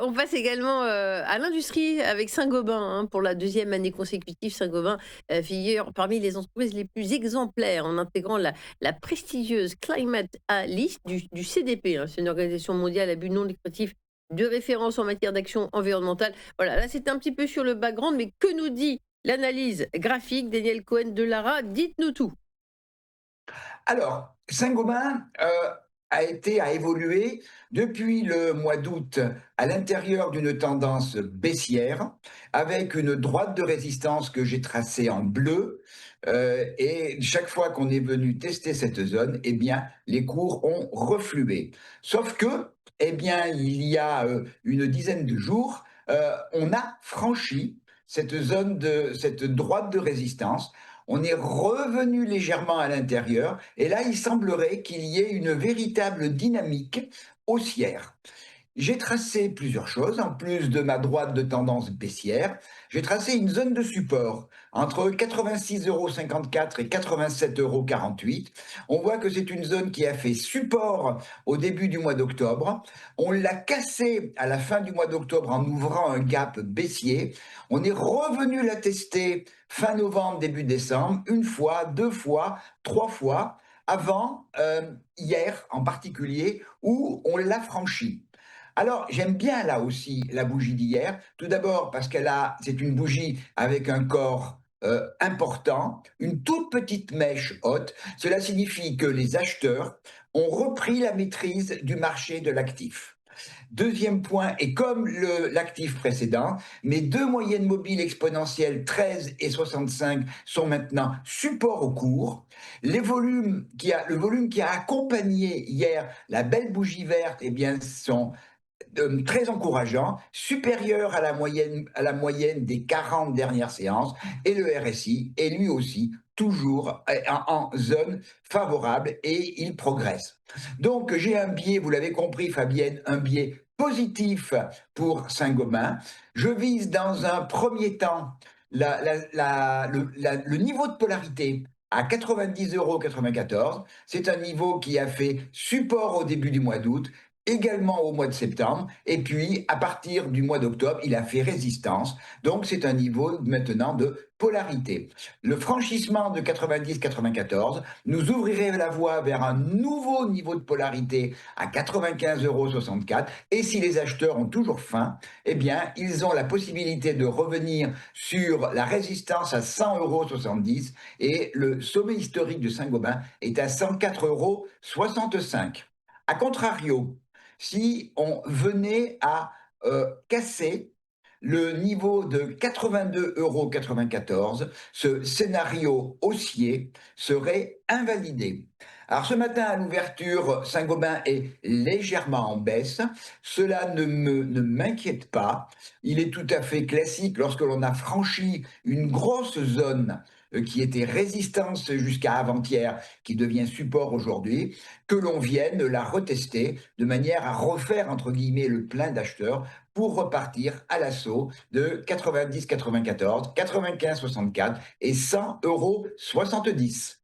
On passe également, à l'industrie avec Saint-Gobain, hein, pour la deuxième année consécutive. Saint-Gobain, figure parmi les entreprises les plus exemplaires en intégrant la prestigieuse Climate A List du CDP, hein. C'est une organisation mondiale à but non lucratif de référence en matière d'action environnementale. Voilà, là, c'était un petit peu sur le background, mais que nous dit l'analyse graphique? Daniel Cohen de Lara, dites-nous tout. Alors, Saint-Gobain a évolué depuis le mois d'août à l'intérieur d'une tendance baissière, avec une droite de résistance que j'ai tracée en bleu. Et chaque fois qu'on est venu tester cette zone, eh bien, les cours ont reflué. Sauf que, eh bien, il y a une dizaine de jours, on a franchi cette droite de résistance. On est revenu légèrement à l'intérieur et là, il semblerait qu'il y ait une véritable dynamique haussière. J'ai tracé plusieurs choses, en plus de ma droite de tendance baissière. J'ai tracé une zone de support entre 86,54 € et 87,48 €. On voit que c'est une zone qui a fait support au début du mois d'octobre. On l'a cassée à la fin du mois d'octobre en ouvrant un gap baissier. On est revenu la tester fin novembre, début décembre, une fois, deux fois, trois fois, avant hier en particulier, où on l'a franchi. Alors, j'aime bien là aussi la bougie d'hier. Tout d'abord parce c'est une bougie avec un corps important, une toute petite mèche haute. Cela signifie que les acheteurs ont repris la maîtrise du marché de l'actif. Deuxième point, et comme l'actif précédent, mes deux moyennes mobiles exponentielles 13 et 65 sont maintenant support au cours. Le volume qui a accompagné hier la belle bougie verte, eh bien, sont très encourageant, supérieur à la moyenne des 40 dernières séances, et le RSI est lui aussi toujours en zone favorable et il progresse. Donc j'ai un biais, vous l'avez compris Fabienne, un biais positif pour Saint-Gobain. Je vise dans un premier temps le niveau de polarité à 90,94 €. C'est un niveau qui a fait support au début du mois d'août, également au mois de septembre, et puis à partir du mois d'octobre, il a fait résistance. Donc c'est un niveau maintenant de polarité. Le franchissement de 90-94 nous ouvrirait la voie vers un nouveau niveau de polarité à 95,64 €. Et si les acheteurs ont toujours faim, eh bien, ils ont la possibilité de revenir sur la résistance à 100,70 € et le sommet historique de Saint-Gobain est à 104,65 €. A contrario, si on venait à casser le niveau de 82,94 €, ce scénario haussier serait invalidé. Alors ce matin à l'ouverture, Saint-Gobain est légèrement en baisse. Cela ne m'inquiète pas. Il est tout à fait classique lorsque l'on a franchi une grosse zone qui était résistance jusqu'à avant-hier, qui devient support aujourd'hui, que l'on vienne la retester de manière à refaire, entre guillemets, le plein d'acheteurs pour repartir à l'assaut de 90-94, 95-64 et 100,70 €.